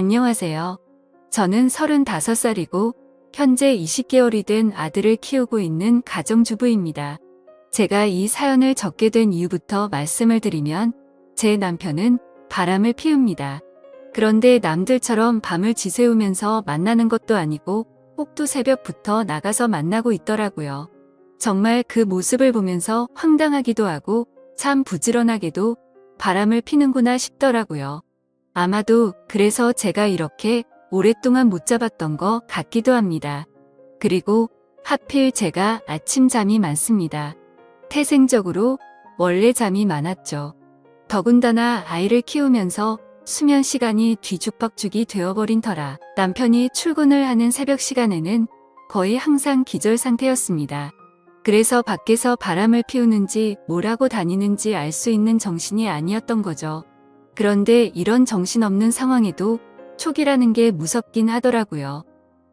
안녕하세요. 저는 35살이고 현재 20개월이 된 아들을 키우고 있는 가정주부입니다. 제가 이 사연을 적게 된 이유부터 말씀을 드리면 제 남편은 바람을 피웁니다. 그런데 남들처럼 밤을 지새우면서 만나는 것도 아니고 꼭두 새벽부터 나가서 만나고 있더라고요. 정말 그 모습을 보면서 황당하기도 하고 참 부지런하게도 바람을 피는구나 싶더라고요. 아마도 그래서 제가 이렇게 오랫동안 못 잡았던 것 같기도 합니다. 그리고 하필 제가 아침 잠이 많습니다. 태생적으로 원래 잠이 많았죠. 더군다나 아이를 키우면서 수면 시간이 뒤죽박죽이 되어버린 터라 남편이 출근을 하는 새벽 시간에는 거의 항상 기절 상태였습니다. 그래서 밖에서 바람을 피우는지 뭘 하고 다니는지 알 수 있는 정신이 아니었던 거죠. 그런데 이런 정신없는 상황에도 촉이라는 게 무섭긴 하더라고요.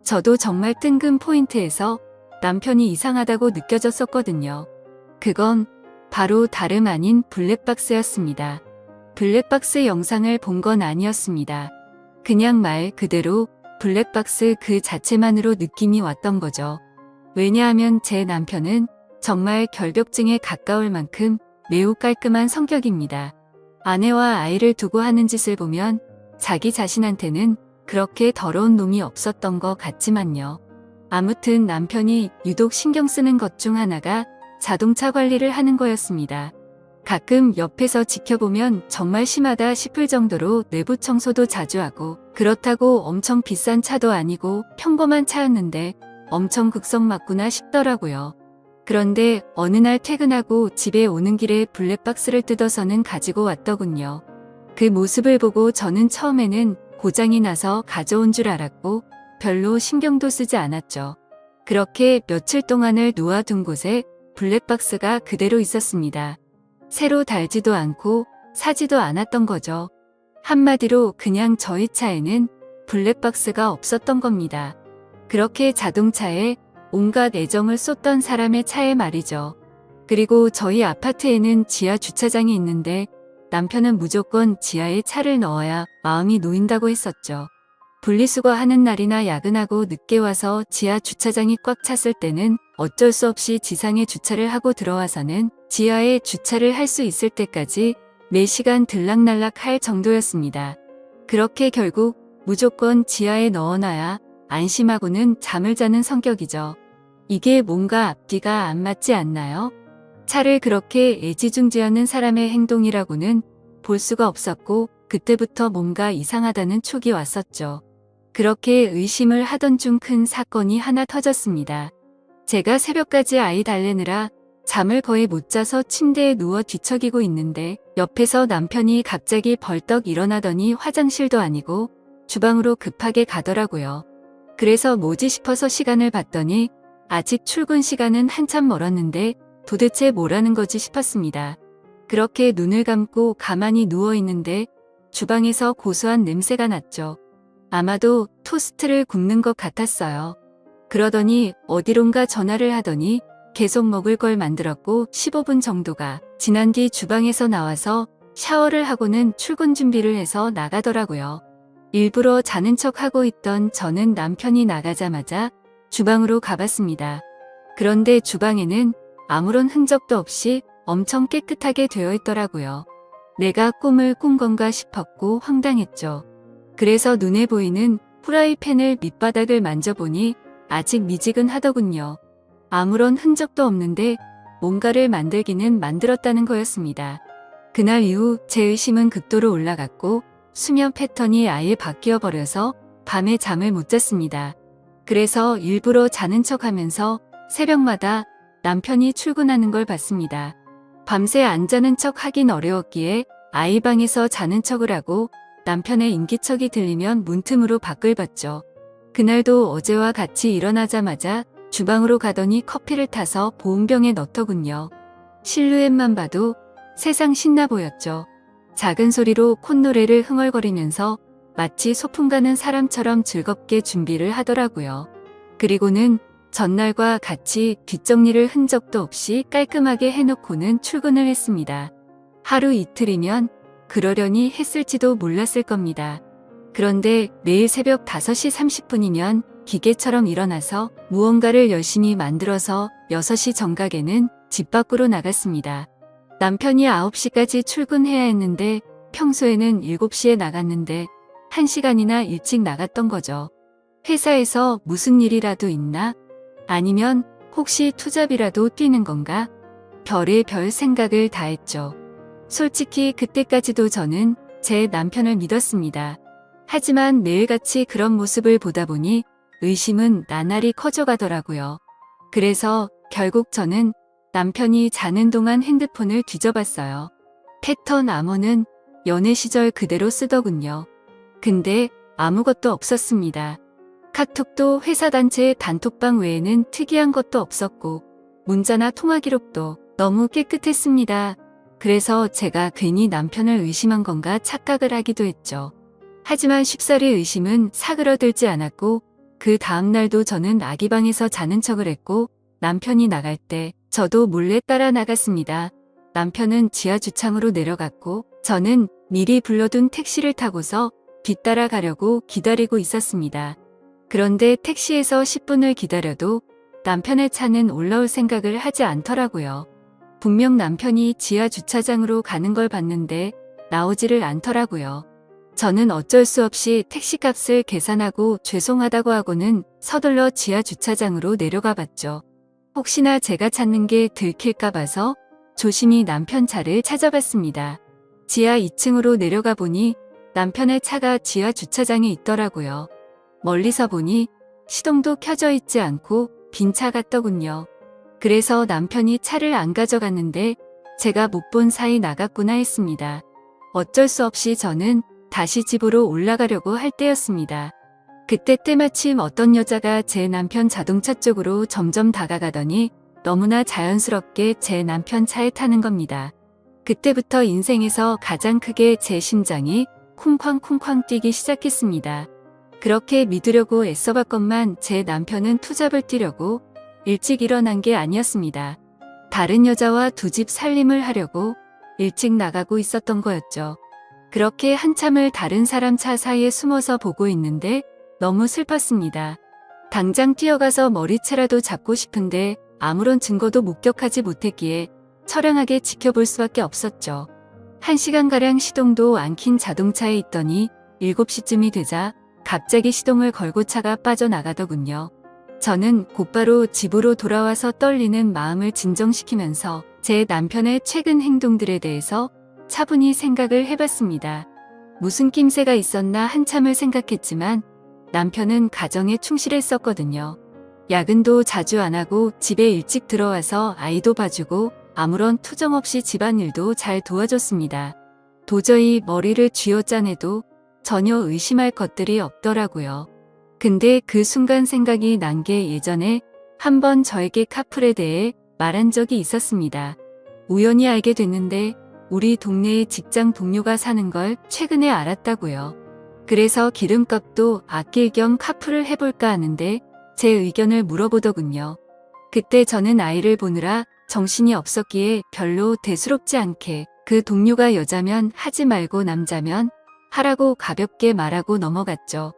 저도 정말 뜬금 포인트에서 남편이 이상하다고 느껴졌었거든요. 그건 바로 다름 아닌 블랙박스였습니다. 블랙박스 영상을 본 건 아니었습니다. 그냥 말 그대로 블랙박스 그 자체만으로 느낌이 왔던 거죠. 왜냐하면 제 남편은 정말 결벽증에 가까울 만큼 매우 깔끔한 성격입니다. 아내와 아이를 두고 하는 짓을 보면 자기 자신한테는 그렇게 더러운 놈이 없었던 것 같지만요. 아무튼 남편이 유독 신경 쓰는 것 중 하나가 자동차 관리를 하는 거였습니다. 가끔 옆에서 지켜보면 정말 심하다 싶을 정도로 내부 청소도 자주 하고, 그렇다고 엄청 비싼 차도 아니고 평범한 차였는데 엄청 극성 맞구나 싶더라고요. 그런데 어느 날 퇴근하고 집에 오는 길에 블랙박스를 뜯어서는 가지고 왔더군요. 그 모습을 보고 저는 처음에는 고장이 나서 가져온 줄 알았고 별로 신경도 쓰지 않았죠. 그렇게 며칠 동안을 놓아둔 곳에 블랙박스가 그대로 있었습니다. 새로 달지도 않고 사지도 않았던 거죠. 한마디로 그냥 저희 차에는 블랙박스가 없었던 겁니다. 그렇게 자동차에 온갖 애정을 쏟던 사람의 차에 말이죠. 그리고 저희 아파트에는 지하 주차장이 있는데 남편은 무조건 지하에 차를 넣어야 마음이 놓인다고 했었죠. 분리수거하는 날이나 야근하고 늦게 와서 지하 주차장이 꽉 찼을 때는 어쩔 수 없이 지상에 주차를 하고 들어와서는 지하에 주차를 할 수 있을 때까지 매시간 들락날락 할 정도였습니다. 그렇게 결국 무조건 지하에 넣어놔야 안심하고는 잠을 자는 성격이죠. 이게 뭔가 앞뒤가 안 맞지 않나요? 차를 그렇게 애지중지하는 사람의 행동이라고는 볼 수가 없었고 그때부터 뭔가 이상하다는 촉이 왔었죠. 그렇게 의심을 하던 중 큰 사건이 하나 터졌습니다. 제가 새벽까지 아이 달래느라 잠을 거의 못 자서 침대에 누워 뒤척이고 있는데 옆에서 남편이 갑자기 벌떡 일어나더니 화장실도 아니고 주방으로 급하게 가더라고요. 그래서 뭐지 싶어서 시간을 봤더니 아직 출근 시간은 한참 멀었는데 도대체 뭐라는 거지 싶었습니다. 그렇게 눈을 감고 가만히 누워 있는데 주방에서 고소한 냄새가 났죠. 아마도 토스트를 굽는 것 같았어요. 그러더니 어디론가 전화를 하더니 계속 먹을 걸 만들었고 15분 정도가 지난 뒤 주방에서 나와서 샤워를 하고는 출근 준비를 해서 나가더라고요. 일부러 자는 척 하고 있던 저는 남편이 나가자마자 주방으로 가봤습니다. 그런데 주방에는 아무런 흔적도 없이 엄청 깨끗하게 되어 있더라고요. 내가 꿈을 꾼 건가 싶었고 황당했죠. 그래서 눈에 보이는 프라이팬을 밑바닥을 만져보니 아직 미지근하더군요. 아무런 흔적도 없는데 뭔가를 만들기는 만들었다는 거였습니다. 그날 이후 제 의심은 극도로 올라갔고 수면 패턴이 아예 바뀌어 버려서 밤에 잠을 못 잤습니다. 그래서 일부러 자는 척하면서 새벽마다 남편이 출근하는 걸 봤습니다. 밤새 안 자는 척 하긴 어려웠기에 아이 방에서 자는 척을 하고 남편의 인기척이 들리면 문틈으로 밖을 봤죠. 그날도 어제와 같이 일어나자마자 주방으로 가더니 커피를 타서 보온병에 넣더군요. 실루엣만 봐도 세상 신나 보였죠. 작은 소리로 콧노래를 흥얼거리면서 마치 소풍 가는 사람처럼 즐겁게 준비를 하더라고요. 그리고는 전날과 같이 뒷정리를 흔적도 없이 깔끔하게 해놓고는 출근을 했습니다. 하루 이틀이면 그러려니 했을지도 몰랐을 겁니다. 그런데 매일 새벽 5시 30분이면 기계처럼 일어나서 무언가를 열심히 만들어서 6시 정각에는 집 밖으로 나갔습니다. 남편이 9시까지 출근해야 했는데 평소에는 7시에 나갔는데 1시간이나 일찍 나갔던 거죠. 회사에서 무슨 일이라도 있나? 아니면 혹시 투잡이라도 뛰는 건가? 별의별 생각을 다 했죠. 솔직히 그때까지도 저는 제 남편을 믿었습니다. 하지만 매일같이 그런 모습을 보다 보니 의심은 나날이 커져가더라고요. 그래서 결국 저는 남편이 자는 동안 핸드폰을 뒤져봤어요. 패턴 암호는 연애 시절 그대로 쓰더군요. 근데 아무것도 없었습니다. 카톡도 회사 단체 단톡방 외에는 특이한 것도 없었고 문자나 통화 기록도 너무 깨끗했습니다. 그래서 제가 괜히 남편을 의심한 건가 착각을 하기도 했죠. 하지만 쉽사리 의심은 사그러들지 않았고 그 다음날도 저는 아기 방에서 자는 척을 했고 남편이 나갈 때 저도 몰래 따라 나갔습니다. 남편은 지하 주차장으로 내려갔고 저는 미리 불러둔 택시를 타고서 뒤따라 가려고 기다리고 있었습니다. 그런데 택시에서 10분을 기다려도 남편의 차는 올라올 생각을 하지 않더라고요. 분명 남편이 지하 주차장으로 가는 걸 봤는데 나오지를 않더라고요. 저는 어쩔 수 없이 택시값을 계산하고 죄송하다고 하고는 서둘러 지하 주차장으로 내려가 봤죠. 혹시나 제가 찾는 게 들킬까 봐서 조심히 남편 차를 찾아봤습니다. 지하 2층으로 내려가 보니 남편의 차가 지하 주차장에 있더라고요. 멀리서 보니 시동도 켜져 있지 않고 빈 차 같더군요. 그래서 남편이 차를 안 가져갔는데 제가 못 본 사이 나갔구나 했습니다. 어쩔 수 없이 저는 다시 집으로 올라가려고 할 때였습니다. 그때 때마침 어떤 여자가 제 남편 자동차 쪽으로 점점 다가가더니 너무나 자연스럽게 제 남편 차에 타는 겁니다. 그때부터 인생에서 가장 크게 제 심장이 쿵쾅쿵쾅 뛰기 시작했습니다. 그렇게 믿으려고 애써봤건만 제 남편은 투잡을 뛰려고 일찍 일어난 게 아니었습니다. 다른 여자와 두 집 살림을 하려고 일찍 나가고 있었던 거였죠. 그렇게 한참을 다른 사람 차 사이에 숨어서 보고 있는데 너무 슬펐습니다. 당장 뛰어가서 머리채라도 잡고 싶은데 아무런 증거도 목격하지 못했기에 처량하게 지켜볼 수밖에 없었죠. 1시간가량 시동도 안 킨 자동차에 있더니 7시쯤이 되자 갑자기 시동을 걸고 차가 빠져나가더군요. 저는 곧바로 집으로 돌아와서 떨리는 마음을 진정시키면서 제 남편의 최근 행동들에 대해서 차분히 생각을 해봤습니다. 무슨 낌새가 있었나 한참을 생각했지만 남편은 가정에 충실했었거든요. 야근도 자주 안 하고 집에 일찍 들어와서 아이도 봐주고 아무런 투정 없이 집안일도 잘 도와줬습니다. 도저히 머리를 쥐어짜내도 전혀 의심할 것들이 없더라고요. 근데 그 순간 생각이 난 게 예전에 한번 저에게 카풀에 대해 말한 적이 있었습니다. 우연히 알게 됐는데 우리 동네에 직장 동료가 사는 걸 최근에 알았다고요. 그래서 기름값도 아낄 겸 카풀을 해볼까 하는데 제 의견을 물어보더군요. 그때 저는 아이를 보느라 정신이 없었기에 별로 대수롭지 않게 그 동료가 여자면 하지 말고 남자면 하라고 가볍게 말하고 넘어갔죠.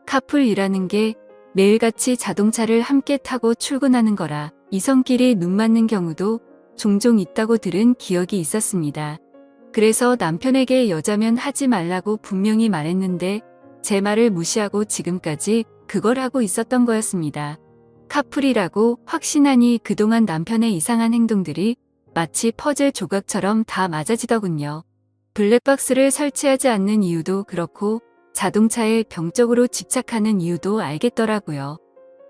카풀이라는 게 매일같이 자동차를 함께 타고 출근하는 거라 이성끼리 눈 맞는 경우도 종종 있다고 들은 기억이 있었습니다. 그래서 남편에게 여자면 하지 말라고 분명히 말했는데 제 말을 무시하고 지금까지 그걸 하고 있었던 거였습니다. 카풀이라고 확신하니 그동안 남편의 이상한 행동들이 마치 퍼즐 조각처럼 다 맞아지더군요. 블랙박스를 설치하지 않는 이유도 그렇고 자동차에 병적으로 집착하는 이유도 알겠더라고요.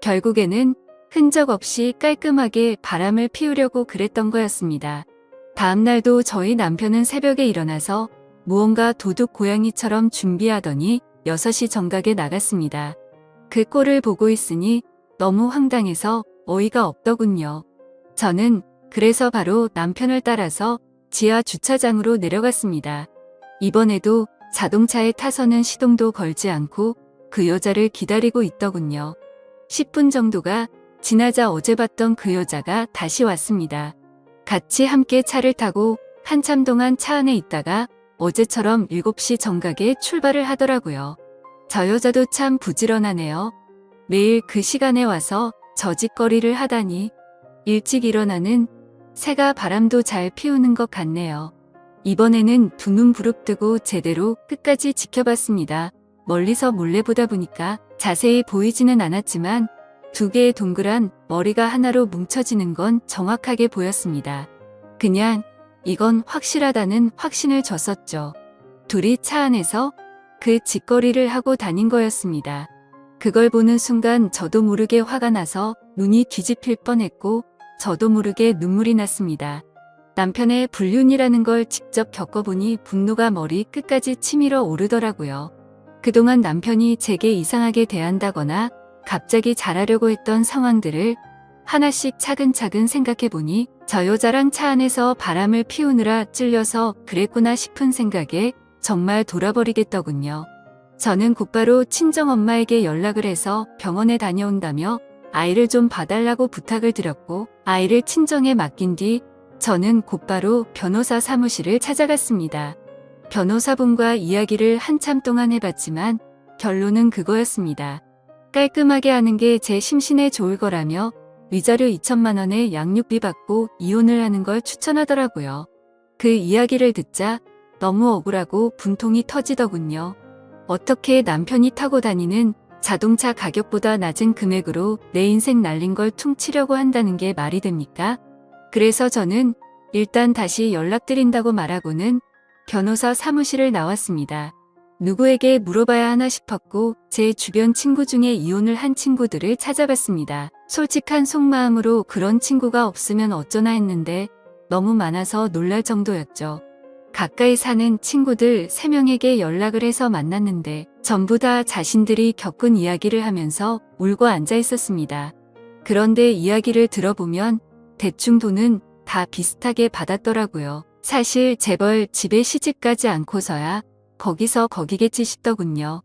결국에는 흔적 없이 깔끔하게 바람을 피우려고 그랬던 거였습니다. 다음날도 저희 남편은 새벽에 일어나서 무언가 도둑 고양이처럼 준비하더니 6시 정각에 나갔습니다. 그 꼴을 보고 있으니 너무 황당해서 어이가 없더군요. 저는 그래서 바로 남편을 따라서 지하 주차장으로 내려갔습니다. 이번에도 자동차에 타서는 시동도 걸지 않고 그 여자를 기다리고 있더군요. 10분 정도가 지나자 어제 봤던 그 여자가 다시 왔습니다. 같이 함께 차를 타고 한참 동안 차 안에 있다가 어제처럼 7시 정각에 출발을 하더라고요. 저 여자도 참 부지런하네요. 매일 그 시간에 와서 저짓거리를 하다니. 일찍 일어나는 새가 바람도 잘 피우는 것 같네요. 이번에는 두 눈 부릅뜨고 제대로 끝까지 지켜봤습니다. 멀리서 몰래 보다 보니까 자세히 보이지는 않았지만 두 개의 동그란 머리가 하나로 뭉쳐지는 건 정확하게 보였습니다. 그냥 이건 확실하다는 확신을 줬었죠. 둘이 차 안에서 그 짓거리를 하고 다닌 거였습니다. 그걸 보는 순간 저도 모르게 화가 나서 눈이 뒤집힐 뻔했고 저도 모르게 눈물이 났습니다. 남편의 불륜이라는 걸 직접 겪어보니 분노가 머리 끝까지 치밀어 오르더라고요. 그동안 남편이 제게 이상하게 대한다거나 갑자기 잘하려고 했던 상황들을 하나씩 차근차근 생각해보니 저 여자랑 차 안에서 바람을 피우느라 찔려서 그랬구나 싶은 생각에 정말 돌아버리겠더군요. 저는 곧바로 친정엄마에게 연락을 해서 병원에 다녀온다며 아이를 좀 봐달라고 부탁을 드렸고 아이를 친정에 맡긴 뒤 저는 곧바로 변호사 사무실을 찾아갔습니다. 변호사분과 이야기를 한참 동안 해봤지만 결론은 그거였습니다. 깔끔하게 하는 게 제 심신에 좋을 거라며 위자료 2천만 원의 양육비 받고 이혼을 하는 걸 추천하더라고요. 그 이야기를 듣자 너무 억울하고 분통이 터지더군요. 어떻게 남편이 타고 다니는 자동차 가격보다 낮은 금액으로 내 인생 날린 걸 퉁치려고 한다는 게 말이 됩니까? 그래서 저는 일단 다시 연락드린다고 말하고는 변호사 사무실을 나왔습니다. 누구에게 물어봐야 하나 싶었고 제 주변 친구 중에 이혼을 한 친구들을 찾아봤습니다. 솔직한 속마음으로 그런 친구가 없으면 어쩌나 했는데 너무 많아서 놀랄 정도였죠. 가까이 사는 친구들 3명에게 연락을 해서 만났는데 전부 다 자신들이 겪은 이야기를 하면서 울고 앉아 있었습니다. 그런데 이야기를 들어보면 대충 돈은 다 비슷하게 받았더라고요. 사실 재벌 집에 시집가지 않고서야 거기서 거기겠지 싶더군요.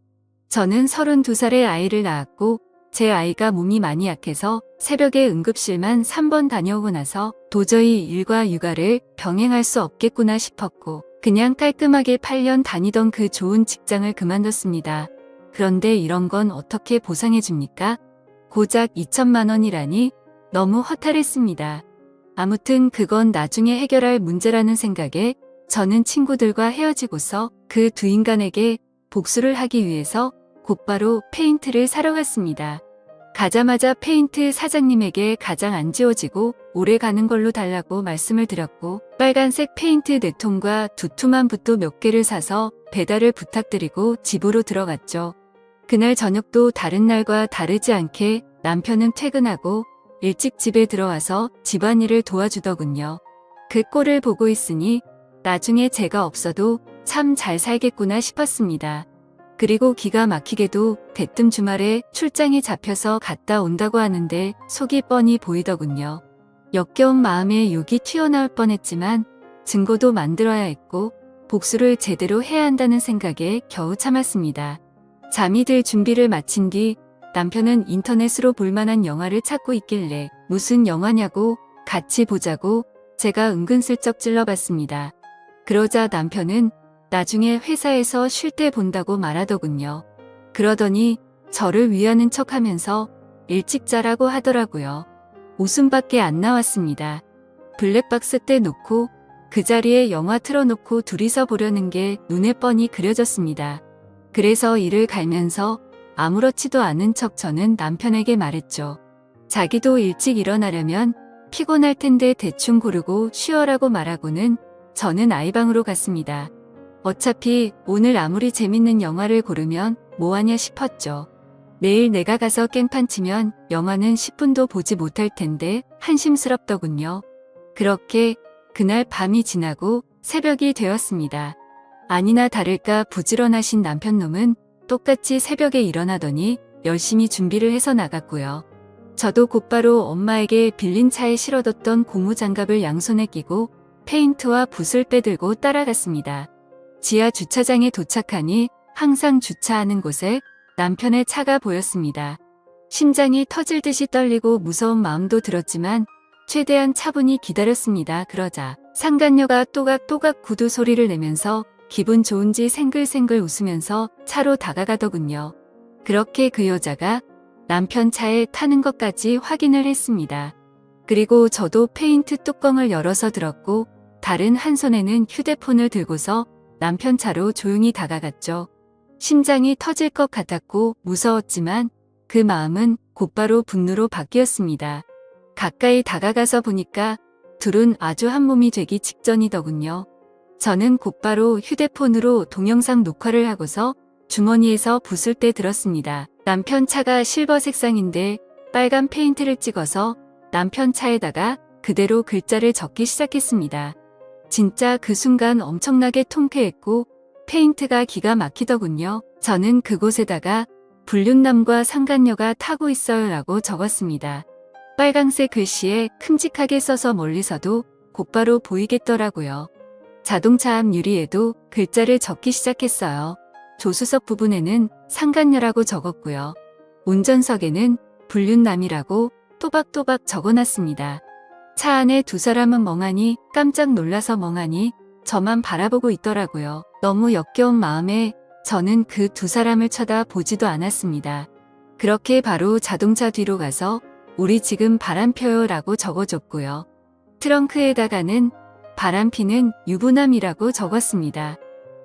저는 32살에 아이를 낳았고 제 아이가 몸이 많이 약해서 새벽에 응급실만 3번 다녀오고 나서 도저히 일과 육아를 병행할 수 없겠구나 싶었고 그냥 깔끔하게 8년 다니던 그 좋은 직장을 그만뒀습니다. 그런데 이런 건 어떻게 보상해 줍니까? 고작 2천만 원이라니 너무 허탈했습니다. 아무튼 그건 나중에 해결할 문제라는 생각에 저는 친구들과 헤어지고서 그 두 인간에게 복수를 하기 위해서 곧바로 페인트를 사러 갔습니다. 가자마자 페인트 사장님에게 가장 안 지워지고 오래 가는 걸로 달라고 말씀을 드렸고 빨간색 페인트 4통과 두툼한 붓도 몇 개를 사서 배달을 부탁드리고 집으로 들어갔죠. 그날 저녁도 다른 날과 다르지 않게 남편은 퇴근하고 일찍 집에 들어와서 집안일을 도와주더군요. 그 꼴을 보고 있으니 나중에 제가 없어도 참 잘 살겠구나 싶었습니다. 그리고 기가 막히게도 대뜸 주말에 출장이 잡혀서 갔다 온다고 하는데 속이 뻔히 보이더군요. 역겨운 마음에 욕이 튀어나올 뻔했지만 증거도 만들어야 했고 복수를 제대로 해야 한다는 생각에 겨우 참았습니다. 잠이 들 준비를 마친 뒤 남편은 인터넷으로 볼만한 영화를 찾고 있길래 무슨 영화냐고 같이 보자고 제가 은근슬쩍 찔러봤습니다. 그러자 남편은 나중에 회사에서 쉴 때 본다고 말하더군요. 그러더니 저를 위하는 척하면서 일찍 자라고 하더라고요. 웃음밖에 안 나왔습니다. 블랙박스 때 놓고 그 자리에 영화 틀어놓고 둘이서 보려는 게 눈에 뻔히 그려졌습니다. 그래서 이를 갈면서 아무렇지도 않은 척 저는 남편에게 말했죠. 자기도 일찍 일어나려면 피곤할 텐데 대충 고르고 쉬어라고 말하고는 저는 아이방으로 갔습니다. 어차피 오늘 아무리 재밌는 영화를 고르면 뭐하냐 싶었죠. 내일 내가 가서 깽판 치면 영화는 10분도 보지 못할 텐데 한심스럽더군요. 그렇게 그날 밤이 지나고 새벽이 되었습니다. 아니나 다를까 부지런하신 남편놈은 똑같이 새벽에 일어나더니 열심히 준비를 해서 나갔고요. 저도 곧바로 엄마에게 빌린 차에 실어뒀던 고무장갑을 양손에 끼고 페인트와 붓을 빼들고 따라갔습니다. 지하 주차장에 도착하니 항상 주차하는 곳에 남편의 차가 보였습니다. 심장이 터질 듯이 떨리고 무서운 마음도 들었지만 최대한 차분히 기다렸습니다. 그러자 상간녀가 또각또각 구두 소리를 내면서 기분 좋은지 생글생글 웃으면서 차로 다가가더군요. 그렇게 그 여자가 남편 차에 타는 것까지 확인을 했습니다. 그리고 저도 페인트 뚜껑을 열어서 들었고 다른 한 손에는 휴대폰을 들고서 남편 차로 조용히 다가갔죠. 심장이 터질 것 같았고 무서웠지만 그 마음은 곧바로 분노로 바뀌었습니다. 가까이 다가가서 보니까 둘은 아주 한 몸이 되기 직전이더군요. 저는 곧바로 휴대폰으로 동영상 녹화를 하고서 주머니에서 붓을 들었습니다. 남편 차가 실버 색상인데 빨간 페인트를 찍어서 남편 차에다가 그대로 글자를 적기 시작했습니다. 진짜 그 순간 엄청나게 통쾌했고 페인트가 기가 막히더군요. 저는 그곳에다가 불륜남과 상간녀가 타고 있어요 라고 적었습니다. 빨강색 글씨에 큼직하게 써서 멀리서도 곧바로 보이겠더라고요. 자동차 앞 유리에도 글자를 적기 시작했어요. 조수석 부분에는 상간녀라고 적었고요. 운전석에는 불륜남이라고 또박또박 적어놨습니다. 차 안에 두 사람은 멍하니 깜짝 놀라서 멍하니 저만 바라보고 있더라고요. 너무 역겨운 마음에 저는 그 두 사람을 쳐다보지도 않았습니다. 그렇게 바로 자동차 뒤로 가서 우리 지금 바람 펴요 라고 적어줬고요. 트렁크에다가는 바람 피는 유부남이라고 적었습니다.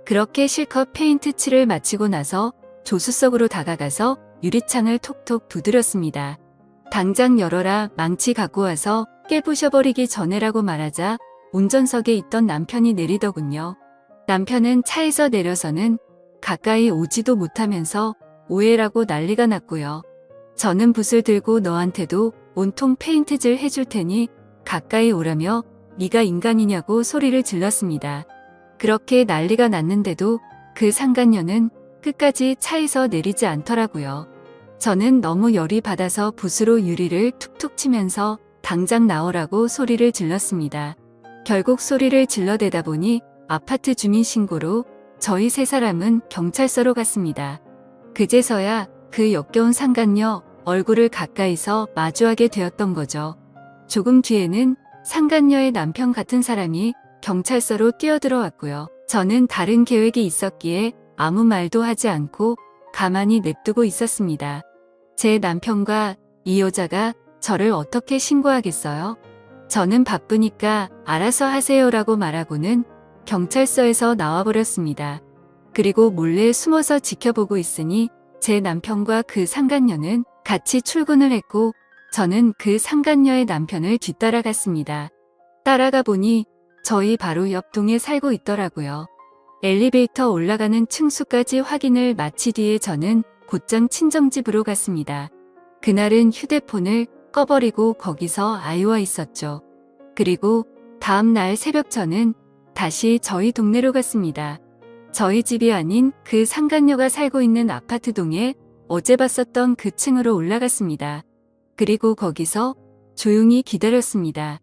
그렇게 실컷 페인트 칠을 마치고 나서 조수석으로 다가가서 유리창을 톡톡 두드렸습니다. 당장 열어라, 망치 갖고 와서 깨부셔버리기 전에라고 말하자 운전석에 있던 남편이 내리더군요. 남편은 차에서 내려서는 가까이 오지도 못하면서 오해라고 난리가 났고요. 저는 붓을 들고 너한테도 온통 페인트질 해줄 테니 가까이 오라며 네가 인간이냐고 소리를 질렀습니다. 그렇게 난리가 났는데도 그 상간녀는 끝까지 차에서 내리지 않더라고요. 저는 너무 열이 받아서 붓으로 유리를 툭툭 치면서 당장 나오라고 소리를 질렀습니다. 결국 소리를 질러대다 보니 아파트 주민 신고로 저희 세 사람은 경찰서로 갔습니다. 그제서야 그 역겨운 상간녀 얼굴을 가까이서 마주하게 되었던 거죠. 조금 뒤에는 상간녀의 남편 같은 사람이 경찰서로 뛰어들어왔고요. 저는 다른 계획이 있었기에 아무 말도 하지 않고 가만히 냅두고 있었습니다. 제 남편과 이 여자가 저를 어떻게 신고하겠어요? 저는 바쁘니까 알아서 하세요라고 말하고는 경찰서에서 나와버렸습니다. 그리고 몰래 숨어서 지켜보고 있으니 제 남편과 그 상간녀는 같이 출근을 했고 저는 그 상간녀의 남편을 뒤따라갔습니다. 따라가 보니 저희 바로 옆 동에 살고 있더라고요. 엘리베이터 올라가는 층수까지 확인을 마치 뒤에 저는 곧장 친정집으로 갔습니다. 그날은 휴대폰을 꺼버리고 거기서 아이와 있었죠. 그리고 다음 날 새벽 저는 다시 저희 동네로 갔습니다. 저희 집이 아닌 그 상간녀가 살고 있는 아파트 동에 어제 봤었던 그 층으로 올라갔습니다. 그리고 거기서 조용히 기다렸습니다.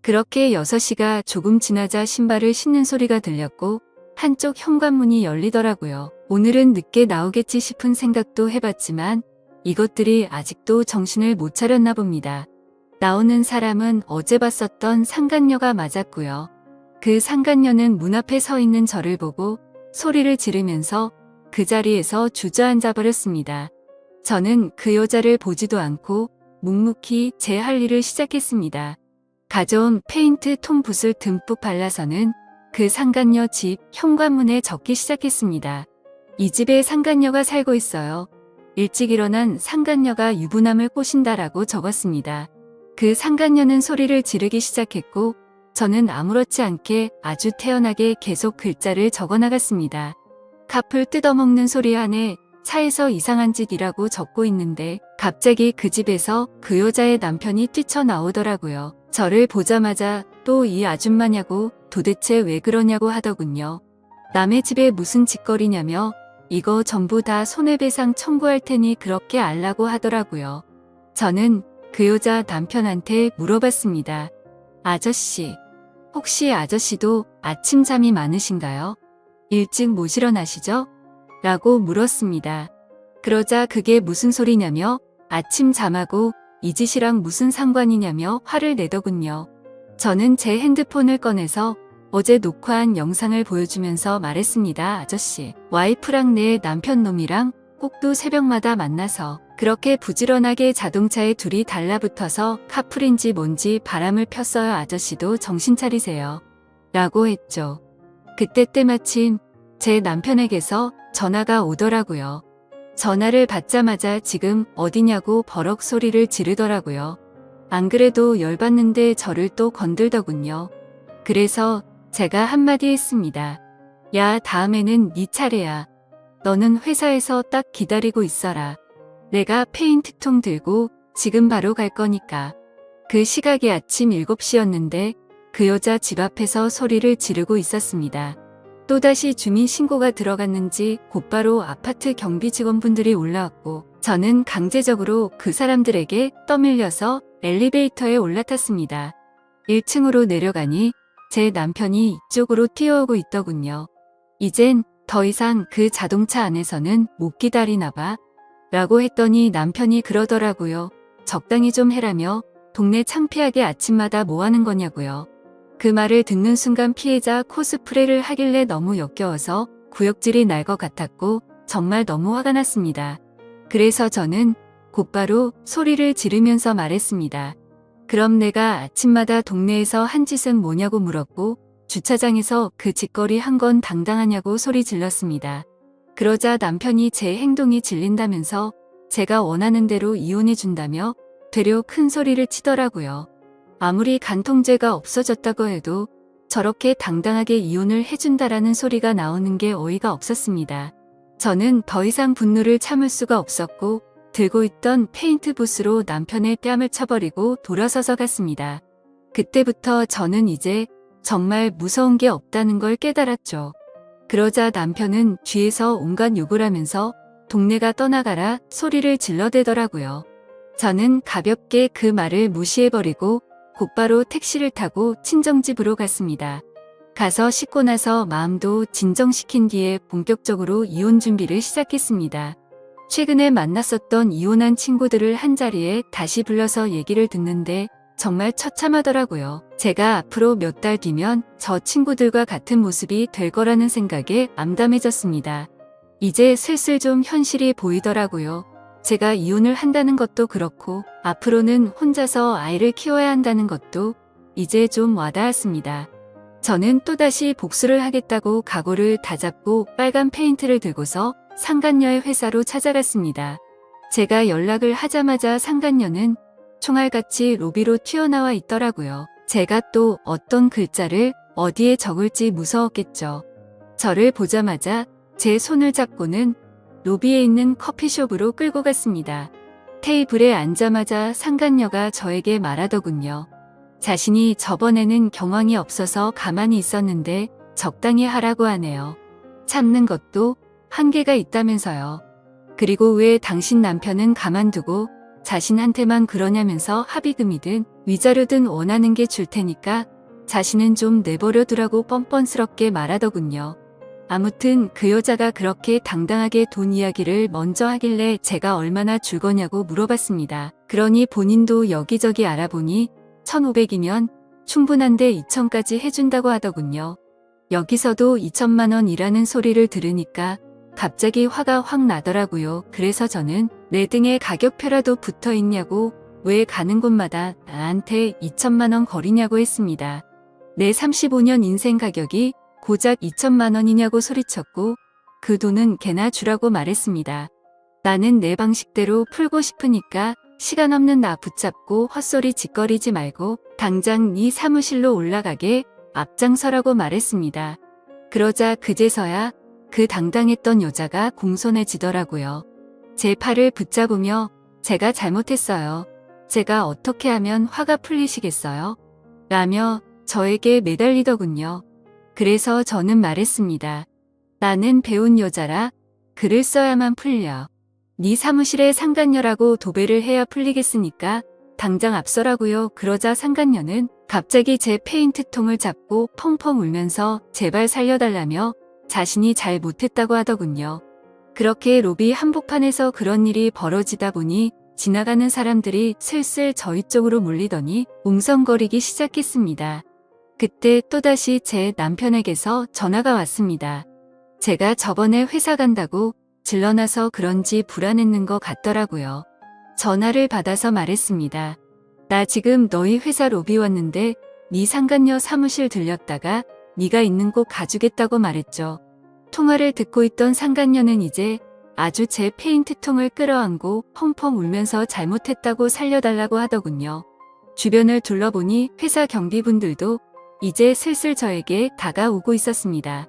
그렇게 6시가 조금 지나자 신발을 신는 소리가 들렸고 한쪽 현관문이 열리더라고요. 오늘은 늦게 나오겠지 싶은 생각도 해봤지만 이것들이 아직도 정신을 못 차렸나 봅니다. 나오는 사람은 어제 봤었던 상간녀가 맞았고요. 그 상간녀는 문 앞에 서 있는 저를 보고 소리를 지르면서 그 자리에서 주저앉아 버렸습니다. 저는 그 여자를 보지도 않고 묵묵히 제 할 일을 시작했습니다. 가져온 페인트 톤붓을 듬뿍 발라서는 그 상간녀 집 현관문에 적기 시작했습니다. 이 집에 상간녀가 살고 있어요. 일찍 일어난 상간녀가 유부남을 꼬신다라고 적었습니다. 그 상간녀는 소리를 지르기 시작했고 저는 아무렇지 않게 아주 태연하게 계속 글자를 적어나갔습니다. 카풀 뜯어먹는 소리 안에 차에서 이상한 짓이라고 적고 있는데 갑자기 그 집에서 그 여자의 남편이 뛰쳐나오더라고요. 저를 보자마자 또 이 아줌마냐고 도대체 왜 그러냐고 하더군요. 남의 집에 무슨 짓거리냐며 이거 전부 다 손해배상 청구할 테니 그렇게 알라고 하더라고요. 저는 그 여자 남편한테 물어봤습니다. 아저씨, 혹시 아저씨도 아침 잠이 많으신가요? 일찍 못 일어나시죠? 라고 물었습니다. 그러자 그게 무슨 소리냐며 아침 잠하고 이 짓이랑 무슨 상관이냐며 화를 내더군요. 저는 제 핸드폰을 꺼내서 어제 녹화한 영상을 보여주면서 말했습니다. 아저씨, 와이프랑 내 남편 놈이랑 꼭두 새벽마다 만나서 그렇게 부지런하게 자동차에 둘이 달라붙어서 카풀인지 뭔지 바람을 폈어요. 아저씨도 정신 차리세요. 라고 했죠. 그때 때마침 제 남편에게서 전화가 오더라고요. 전화를 받자마자 지금 어디냐고 버럭 소리를 지르더라고요. 안 그래도 열받는데 저를 또 건들더군요. 그래서 제가 한마디 했습니다. 야, 다음에는 네 차례야. 너는 회사에서 딱 기다리고 있어라. 내가 페인트통 들고 지금 바로 갈 거니까. 그 시각이 아침 7시였는데 그 여자 집 앞에서 소리를 지르고 있었습니다. 또다시 주민 신고가 들어갔는지 곧바로 아파트 경비 직원분들이 올라왔고 저는 강제적으로 그 사람들에게 떠밀려서 엘리베이터에 올라탔습니다. 1층으로 내려가니 제 남편이 이쪽으로 뛰어오고 있더군요. 이젠 더 이상 그 자동차 안에서는 못 기다리나 봐. 라고 했더니 남편이 그러더라고요. 적당히 좀 해라며 동네 창피하게 아침마다 뭐 하는 거냐고요. 그 말을 듣는 순간 피해자 코스프레를 하길래 너무 역겨워서 구역질이 날 것 같았고 정말 너무 화가 났습니다. 그래서 저는 곧바로 소리를 지르면서 말했습니다. 그럼 내가 아침마다 동네에서 한 짓은 뭐냐고 물었고 주차장에서 그 짓거리 한 건 당당하냐고 소리 질렀습니다. 그러자 남편이 제 행동이 질린다면서 제가 원하는 대로 이혼해준다며 되려 큰 소리를 치더라고요. 아무리 간통죄가 없어졌다고 해도 저렇게 당당하게 이혼을 해준다라는 소리가 나오는 게 어이가 없었습니다. 저는 더 이상 분노를 참을 수가 없었고 들고 있던 페인트 붓으로 남편의 뺨을 쳐버리고 돌아서서 갔습니다. 그때부터 저는 이제 정말 무서운 게 없다는 걸 깨달았죠. 그러자 남편은 뒤에서 온갖 욕을 하면서 동네가 떠나가라 소리를 질러대더라고요. 저는 가볍게 그 말을 무시해버리고 곧바로 택시를 타고 친정집으로 갔습니다. 가서 씻고 나서 마음도 진정시킨 뒤에 본격적으로 이혼 준비를 시작했습니다. 최근에 만났었던 이혼한 친구들을 한자리에 다시 불러서 얘기를 듣는데 정말 처참하더라고요. 제가 앞으로 몇 달 뒤면 저 친구들과 같은 모습이 될 거라는 생각에 암담해졌습니다. 이제 슬슬 좀 현실이 보이더라고요. 제가 이혼을 한다는 것도 그렇고 앞으로는 혼자서 아이를 키워야 한다는 것도 이제 좀 와닿았습니다. 저는 또다시 복수를 하겠다고 각오를 다잡고 빨간 페인트를 들고서 상간녀의 회사로 찾아갔습니다. 제가 연락을 하자마자 상간녀는 총알같이 로비로 튀어나와 있더라고요. 제가 또 어떤 글자를 어디에 적을지 무서웠겠죠. 저를 보자마자 제 손을 잡고는 로비에 있는 커피숍으로 끌고 갔습니다. 테이블에 앉자마자 상간녀가 저에게 말하더군요. 자신이 저번에는 경황이 없어서 가만히 있었는데 적당히 하라고 하네요. 참는 것도 한계가 있다면서요. 그리고 왜 당신 남편은 가만두고 자신한테만 그러냐면서 합의금이든 위자료든 원하는 게 줄 테니까 자신은 좀 내버려 두라고 뻔뻔스럽게 말하더군요. 아무튼 그 여자가 그렇게 당당하게 돈 이야기를 먼저 하길래 제가 얼마나 줄 거냐고 물어봤습니다. 그러니 본인도 여기저기 알아보니 1,500이면 충분한데 2,000까지 해준다고 하더군요. 여기서도 2천만 원이라는 소리를 들으니까 갑자기 화가 확 나더라고요. 그래서 저는 내 등에 가격표라도 붙어 있냐고 왜 가는 곳마다 나한테 2천만 원 거리냐고 했습니다. 내 35년 인생 가격이 고작 2천만 원이냐고 소리쳤고 그 돈은 걔나 주라고 말했습니다. 나는 내 방식대로 풀고 싶으니까 시간 없는 나 붙잡고 헛소리 짓거리지 말고 당장 네 사무실로 올라가게 앞장서라고 말했습니다. 그러자 그제서야 그 당당했던 여자가 공손해지더라고요. 제 팔을 붙잡으며 제가 잘못했어요. 제가 어떻게 하면 화가 풀리시겠어요? 라며 저에게 매달리더군요. 그래서 저는 말했습니다. 나는 배운 여자라 글을 써야만 풀려. 네 사무실에 상간녀라고 도배를 해야 풀리겠으니까 당장 앞서라고요. 그러자 상간녀는 갑자기 제 페인트통을 잡고 펑펑 울면서 제발 살려달라며 자신이 잘 못했다고 하더군요. 그렇게 로비 한복판에서 그런 일이 벌어지다 보니 지나가는 사람들이 슬슬 저희 쪽으로 몰리더니 웅성거리기 시작했습니다. 그때 또다시 제 남편에게서 전화가 왔습니다. 제가 저번에 회사 간다고 질러놔서 그런지 불안했는 것 같더라고요. 전화를 받아서 말했습니다. 나 지금 너희 회사 로비 왔는데 네 상간녀 사무실 들렸다가 네가 있는 곳 가주겠다고 말했죠. 통화를 듣고 있던 상간녀는 이제 아주 제 페인트통을 끌어안고 펑펑 울면서 잘못했다고 살려달라고 하더군요. 주변을 둘러보니 회사 경비분들도 이제 슬슬 저에게 다가오고 있었습니다.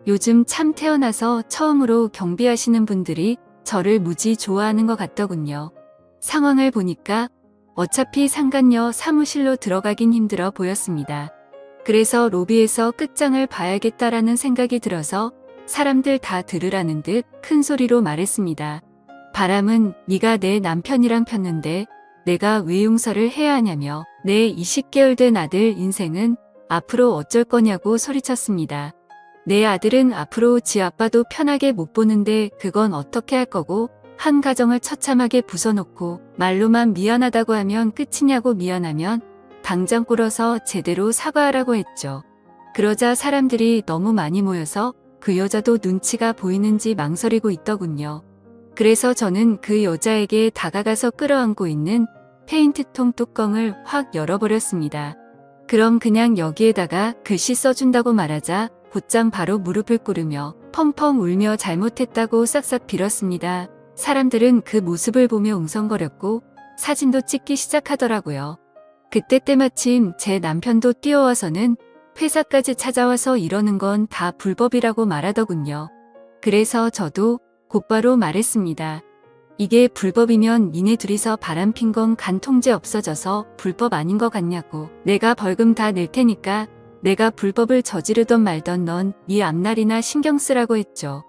요즘 참 태어나서 처음으로 경비하시는 분들이 저를 무지 좋아하는 것 같더군요. 상황을 보니까 어차피 상간녀 사무실로 들어가긴 힘들어 보였습니다. 그래서 로비에서 끝장을 봐야겠다라는 생각이 들어서 사람들 다 들으라는 듯 큰 소리로 말했습니다. 바람은 네가 내 남편이랑 폈는데 내가 왜 용서를 해야 하냐며 내 20개월 된 아들 인생은 앞으로 어쩔 거냐고 소리쳤습니다. 내 아들은 앞으로 지 아빠도 편하게 못 보는데 그건 어떻게 할 거고 한 가정을 처참하게 부숴놓고 말로만 미안하다고 하면 끝이냐고 미안하면 당장 꿇어서 제대로 사과하라고 했죠. 그러자 사람들이 너무 많이 모여서 그 여자도 눈치가 보이는지 망설이고 있더군요. 그래서 저는 그 여자에게 다가가서 끌어안고 있는 페인트통 뚜껑을 확 열어버렸습니다. 그럼 그냥 여기에다가 글씨 써준다고 말하자 곧장 바로 무릎을 꿇으며 펑펑 울며 잘못했다고 싹싹 빌었습니다. 사람들은 그 모습을 보며 웅성거렸고 사진도 찍기 시작하더라고요. 그때 때마침 제 남편도 뛰어와서는 회사까지 찾아와서 이러는 건 다 불법이라고 말하더군요. 그래서 저도 곧바로 말했습니다. 이게 불법이면 니네 둘이서 바람핀 건 간통죄 없어져서 불법 아닌 것 같냐고. 내가 벌금 다 낼 테니까 내가 불법을 저지르던 말던 넌 네 앞날이나 신경 쓰라고 했죠.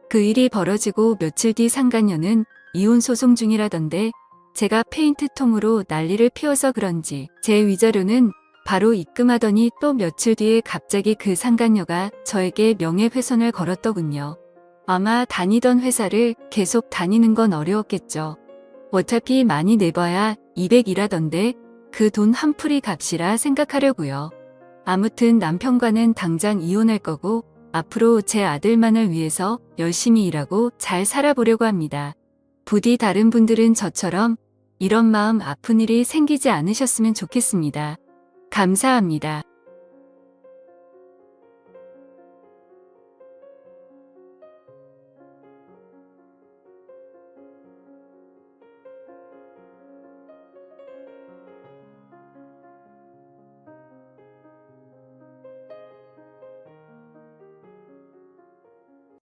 그 일이 벌어지고 며칠 뒤 상간녀는 이혼 소송 중이라던데 제가 페인트통으로 난리를 피워서 그런지 제 위자료는 바로 입금하더니 또 며칠 뒤에 갑자기 그 상간녀가 저에게 명예훼손을 걸었더군요. 아마 다니던 회사를 계속 다니는 건 어려웠겠죠. 어차피 많이 내봐야 200이라던데 그 돈 한 푼이 값이라 생각하려고요. 아무튼 남편과는 당장 이혼할 거고 앞으로 제 아들만을 위해서 열심히 일하고 잘 살아보려고 합니다. 부디 다른 분들은 저처럼 이런 마음 아픈 일이 생기지 않으셨으면 좋겠습니다. 감사합니다.